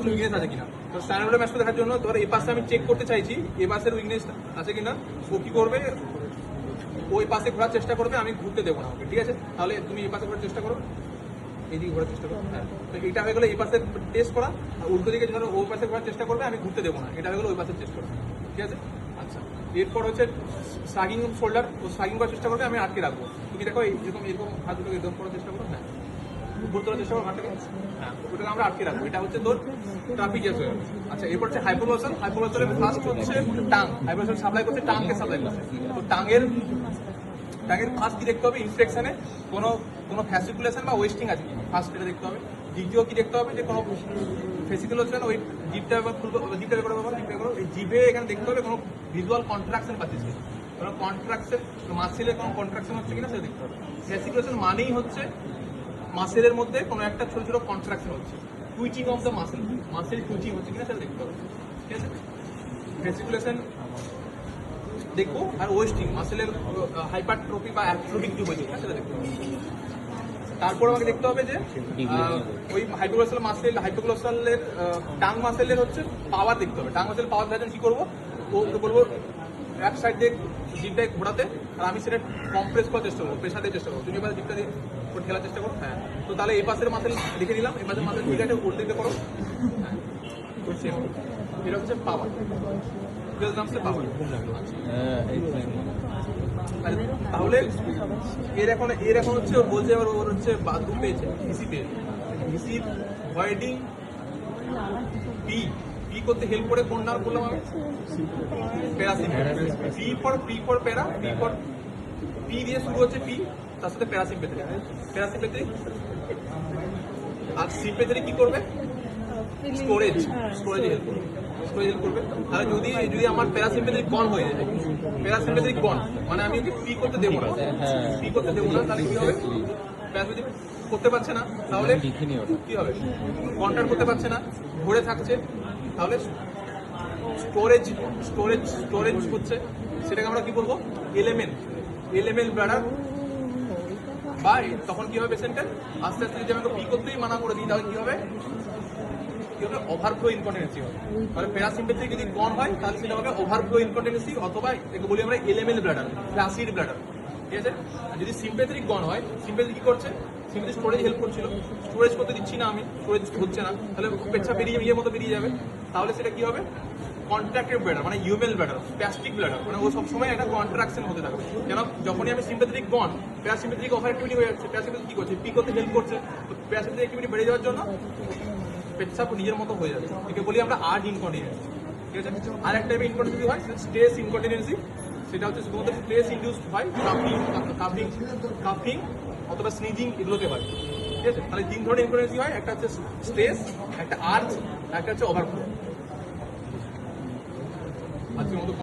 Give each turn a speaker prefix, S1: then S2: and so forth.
S1: কোনো উইকনেস আছে কিনা। তো স্ট্যান্ডার্ড ম্যাচটা দেখার জন্য তোর এই পাশে আমি চেক করতে চাইছি এ পাশের উইকনেস আছে কিনা। ও কি করবে, ওই পাশে ঘোরার চেষ্টা করবে, আমি ঘুরতে দেবো না ওকে, ঠিক আছে। তাহলে তুমি এই পাশে ঘোরার চেষ্টা করো, এইদিকে ঘোরার চেষ্টা করো। হ্যাঁ, তো এটা হয়ে গেলো এই পাশে টেস্ট করা। আর উল্টো দিকে ধরো ওই পাশে ঘোরার চেষ্টা করবে, আমি ঘুরতে দেবো না, এটা হয়ে গেলো ওই পাশে টেস্ট করা, ঠিক আছে। আচ্ছা, এরপর হচ্ছে সাগিং শোল্ডার, ও সাগিং করার চেষ্টা করবে, আমি আটকে রাখবো। তুমি দেখো এরকম এরকম হাত দুটো এরকম করার চেষ্টা করো। হ্যাঁ, উপর তোলার চেষ্টা করো হাতটাকে। হ্যাঁ, ওটাকে আমরা আটকে রাখবো, এটা হচ্ছে তোর ট্রাপিজিয়াস হয়ে গেল। আচ্ছা, এরপর হচ্ছে হাইপোগ্লোসাল। হাইপোগ্লোসালের ফার্স্ট হচ্ছে টাং। হাইপোগ্লোসাল সাপ্লাই করছে টাংকে সাপ্লাই করছে। তো টাংয়ের ফার্স্ট কি দেখতে হবে, ইনফেকশনে কোনো কোনো ফ্যাসিকুলেশন বা ওয়েস্টিং আছে কি, ফার্স্ট এটা দেখতে হবে। দ্বিতীয় কি দেখতে হবে, যে কোনো ফেসিকুলেশন, ওই জিপটা ব্যাপার খুলবো, জিপটা ব্যাপার জিপটা করো, এই জিভে এখানে দেখতে হবে কোনো ভিজুয়াল কন্ট্রাকশন পাচ্ছে, কোনো কন্ট্রাকশন, মাসেলের কোনো কন্ট্রাকশন হচ্ছে কিনা সেটা দেখতে হবে। ফেসিকুলেশন মানেই হচ্ছে মাসেলের মধ্যে কোনো একটা ছোট ছোট কন্ট্রাকশন হচ্ছে, twitching of the muscle, muscle twitching হচ্ছে কিনা সেটা দেখতে হবে, ঠিক আছে। ফেসিকুলেশন দেখবো, আর ওয়েস্টিং মাসেলের হাইপারট্রফি বা অ্যাট্রোফিক টিউব হয়েছে কিনা সেটা দেখতে হবে। তারপর আমাকে দেখতে হবে যে ওই হাইপোগ্লোসাল মাসেল, হাইপোগ্লোসালের টাং মাসেলের হচ্ছে পাওয়ার দেখতে হবে। টাং মাসেল পাওয়ার দেওয়ার জন্য কি করবো, ও বলবো এক সাইড দিয়ে জিপটাকে ঘোরাতে, আর আমি সেটা কম্প্রেস করার চেষ্টা করবো, প্রেশার দেওয়ার চেষ্টা করবো। তুমি এবার জিপটা দিয়ে খেলার চেষ্টা করো। হ্যাঁ, তো তাহলে এই পাশের মাসেল দেখে নিলাম, এই পাশের মাসেল জিপটাকে ওর দিকে করো। হ্যাঁ, এটা হচ্ছে পাওয়ার, পাওয়ার। তাহলে এর এখন হচ্ছে ওর বলছে, এবার ওর হচ্ছে বাথরুম পেয়েছে, ভিসি পেয়েছে। ভিসির ভয়েডিং পি পি করতে হেল্প করে কোন নাম বললাম আমি, প্যারাসিম্পেথেটিক। পি ফর প্যারা, পি দিয়ে শুরু হচ্ছে পি, তার সাথে প্যারাসিম্পেথেটিক। আর সিম্পেথেটিক কি করবে, স্টোরেজ হেল্প করবে, তাহলে যদি আমার প্যারাসিম্পেথেটিক বন্ড হয়ে যায়, প্যারাসিম্পেথেটিক বন্ড মানে আমি ওকে পি করতে দেবো না, তাহলে কি হবে, প্যারাসিম্পেথিক করতে পারছে না, তাহলে কি হবে, কন্ট্রাক্ট করতে পারছে না, ধরে থাকছে, তাহলে স্টোরেজ হচ্ছে, সেটাকে আমরা কি বলবো, এলএমএল ব্লাডার। বা তখন কি হবে, পেশেন্টের আস্তে আস্তে যদি আমাকে পি করতেই মানা করে দিই, তাহলে কি হবে, ওভারফ্লো ইনকন্টিনেন্সি হবে। মানে প্যারাসিম্পেথিক যদি কম হয় তাহলে সেটা হবে ওভারফ্লো ইনকন্টিনেন্সি, অথবা একে বলি আমরা এলএমএল ব্লাডার, ফ্ল্যাসিড ব্লাডার, ঠিক আছে। আর যদি সিম্পেথেটিক গন হয়, সিম্পেথেটিক কি করছে, সিম্পেথেটিক স্টোরেজ হেল্প করছিল, স্টোরেজ করতে দিচ্ছি না আমি, স্টোরেজ হচ্ছে না, তাহলে পেচ্ছাপ বেরিয়ে ইয়ের মতো বেরিয়ে যাবে, তাহলে সেটা কি হবে, কন্ট্রাক্টেড ব্লাডার, মানে ইউমেল ব্লাডার, স্প্যাস্টিক ব্লাডার, মানে ও সবসময় একটা কন্ট্রাকশন হতে থাকবে। কেন, যখনই আমি সিম্পেথেটিক গন, প্যারাসিম্পেথেটিক ওভার অ্যাক্টিভিটি হয়ে যাচ্ছে, প্যারাসিম্পেথিক কি করছে, পি করতে হেল্প করছে, তো প্যারাসিম্পেথিক অ্যাক্টিভিটি বেড়ে যাওয়ার জন্য পেচ্ছাপ নিজের মতো হয়ে যাবে, একে বলি আমরা আর্ট ইনকন্টিনেন্সি, ঠিক আছে। আর একটা টাইপের ইনকন্টিনেন্সি হয় স্ট্রেস ইনকন্টিনেন্সি, সেটা হচ্ছে শুধুমাত্র স্ট্রেস ইনডিউসড হয়, কাফিং অথবা স্নিজিং এগুলোতে হয়, ঠিক আছে। তাহলে তিন ধরনের ইনকন্টিনেন্সি হয়, একটা হচ্ছে স্ট্রেস, একটা আর্চ, একটা হচ্ছে ওভারফ্লো। আজকের মতো